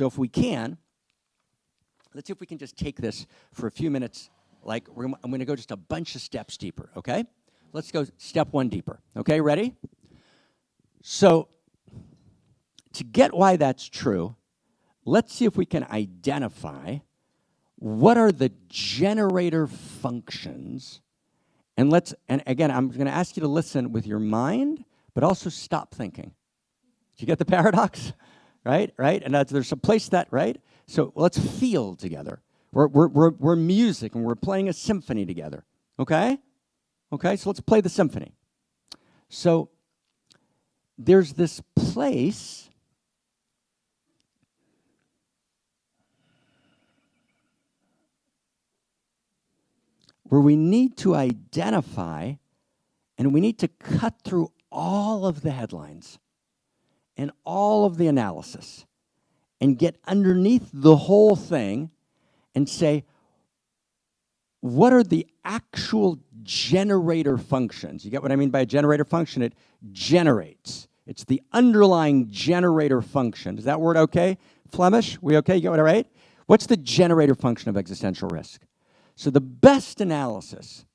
So if we can, let's see if we can just take this for a few minutes. Like, I'm going to go just a bunch of steps deeper, okay? Let's go step one deeper, okay? Ready? So to get why that's true, let's see if we can identify what are the generator functions. And again, I'm going to ask you to listen with your mind, but also stop thinking. Do you get the paradox? Right? And there's a place that, right? So let's feel together. We're music, and we're playing a symphony together. Okay? Okay, so let's play the symphony. So there's this place where we need to identify, and we need to cut through all of the headlines and all of the analysis and get underneath the whole thing and say, what are the actual generator functions? You get what I mean by a generator function? It generates. It's the underlying generator function. Is that word okay? Flemish? We okay? You get what I right? What's the generator function of existential risk? So the best analysis,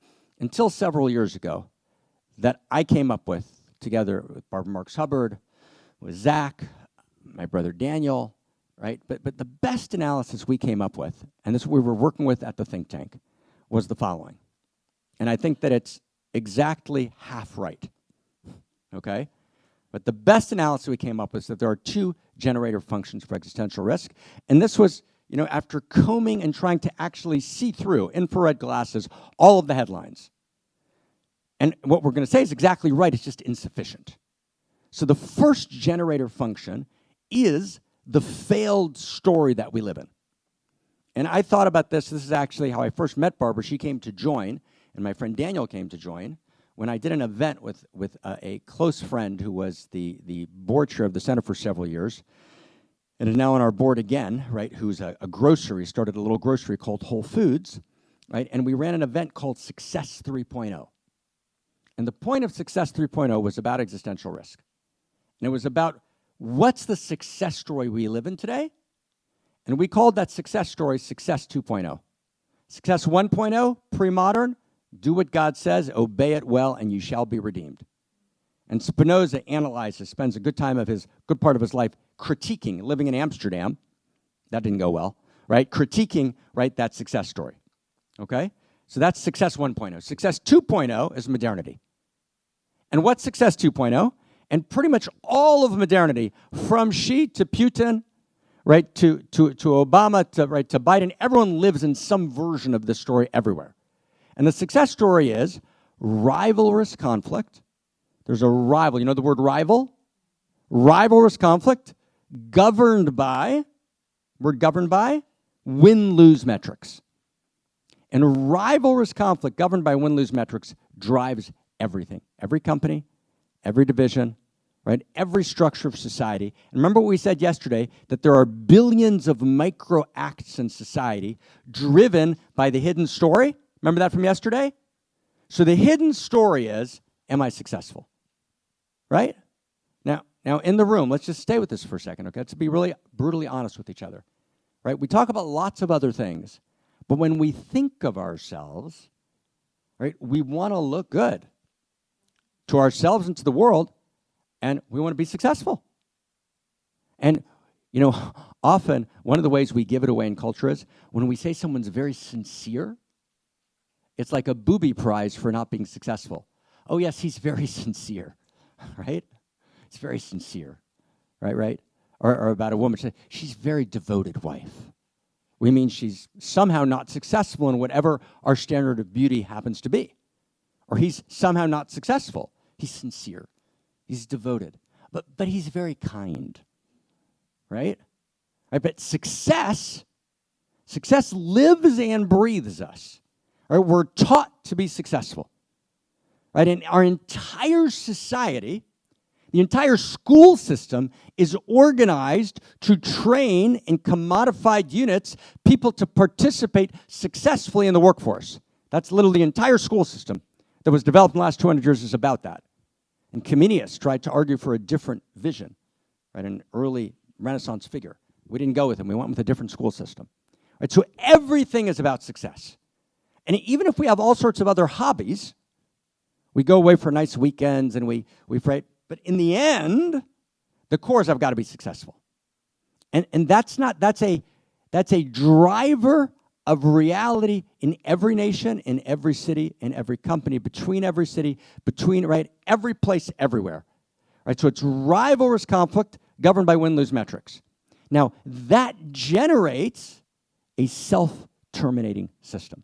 until several years ago, that I came up with together with Barbara Marx Hubbard, with Zach, my brother Daniel, right? But the best analysis we came up with, and this we were working with at the think tank, was the following. And I think that it's exactly half right, okay? But the best analysis we came up with is that there are two generator functions for existential risk. And this was, you know, after combing and trying to actually see through infrared glasses all of the headlines. And what we're going to say is exactly right, it's just insufficient. So the first generator function is the failed story that we live in. And I thought about this. This is actually how I first met Barbara. She came to join, and my friend Daniel came to join, when I did an event with a close friend who was the board chair of the center for several years, and is now on our board again, right, who's a grocery, started a little grocery called Whole Foods, right, and we ran an event called Success 3.0. And the point of Success 3.0 was about existential risk. And it was about what's the success story we live in today? And we called that success story Success 2.0. Success 1.0, pre-modern, do what God says, obey it well, and you shall be redeemed. And Spinoza analyzes, spends a good part of his life critiquing, living in Amsterdam. That didn't go well, right? Critiquing, right, that success story, okay? So that's Success 1.0. Success 2.0 is modernity. And what's Success 2.0? And pretty much all of modernity, from Xi to Putin, right, to Obama, to Biden, everyone lives in some version of this story everywhere. And the success story is rivalrous conflict. There's a rival. You know the word rival? Rivalrous conflict governed by win-lose metrics. And rivalrous conflict governed by win-lose metrics drives everything. Every company, every division, right? Every structure of society. And remember what we said yesterday, that there are billions of micro acts in society driven by the hidden story. Remember that from yesterday? So the hidden story is, am I successful? Right? Now in the room, let's just stay with this for a second, okay? Let's be really brutally honest with each other, right? We talk about lots of other things, but when we think of ourselves, right, we want to look good to ourselves and to the world, and we want to be successful. And, you know, often one of the ways we give it away in culture is when we say someone's very sincere, it's like a booby prize for not being successful. Oh, yes, he's very sincere, right? He's very sincere, right? Or about a woman, she's a very devoted wife. We mean she's somehow not successful in whatever our standard of beauty happens to be. Or he's somehow not successful. He's sincere. He's devoted. But he's very kind, right? But success lives and breathes us. Right? We're taught to be successful. Right? And our entire society, the entire school system is organized to train in commodified units people to participate successfully in the workforce. That's literally the entire school system that was developed in the last 200 years is about that. And Comenius tried to argue for a different vision, right? An early Renaissance figure, We didn't go with him. We went with a different school system. Right? So everything is about success. And even if we have all sorts of other hobbies, we go away for nice weekends and we fight. But in the end, the cores have got to be successful. And that's a driver of reality in every nation, in every city, in every company, between every city, right, every place, everywhere. Right? So it's rivalrous conflict governed by win-lose metrics. Now, that generates a self-terminating system.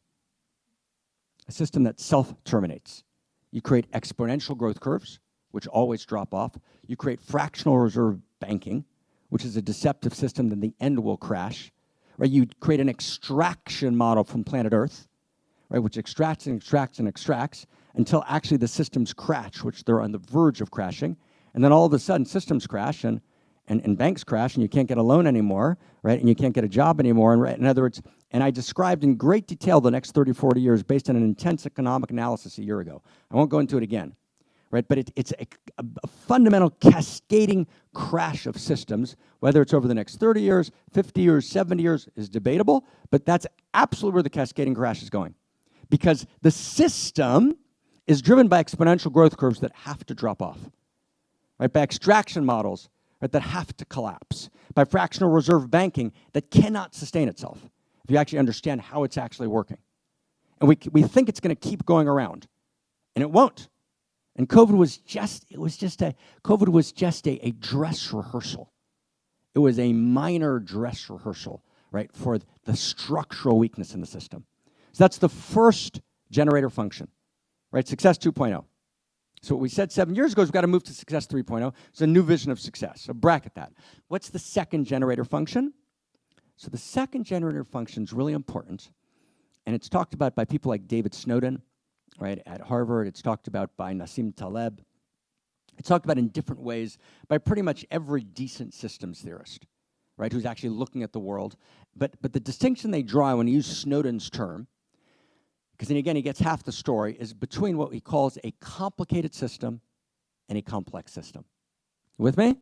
A system that self-terminates. You create exponential growth curves, which always drop off. You create fractional reserve banking, which is a deceptive system that in the end will crash. Right? You create an extraction model from planet Earth, right, which extracts and extracts and extracts until actually the systems crash, which they're on the verge of crashing. And then all of a sudden, systems crash and banks crash, and you can't get a loan anymore, right? And you can't get a job anymore. And right, in other words, and I described in great detail the next 30, 40 years based on an intense economic analysis a year ago. I won't go into it again, right? But it's a fundamental cascading crash of systems, whether it's over the next 30 years, 50 years, 70 years is debatable, but that's absolutely where the cascading crash is going. Because the system is driven by exponential growth curves that have to drop off, right? By extraction models, right, that have to collapse, by fractional reserve banking that cannot sustain itself, if you actually understand how it's actually working. And we think it's going to keep going around, and it won't. And COVID was just a dress rehearsal. It was a minor dress rehearsal, right, for the structural weakness in the system. So that's the first generator function, right? Success 2.0. So what we said 7 years ago is we've got to move to success 3.0. It's a new vision of success. So bracket that. What's the second generator function? So the second generator function is really important, and it's talked about by people like David Snowden, right, at Harvard. It's talked about by Nassim Taleb. It's talked about in different ways by pretty much every decent systems theorist, right, who's actually looking at the world. But the distinction they draw when you use Snowden's term, because then again he gets half the story, is between what he calls a complicated system and a complex system. With me?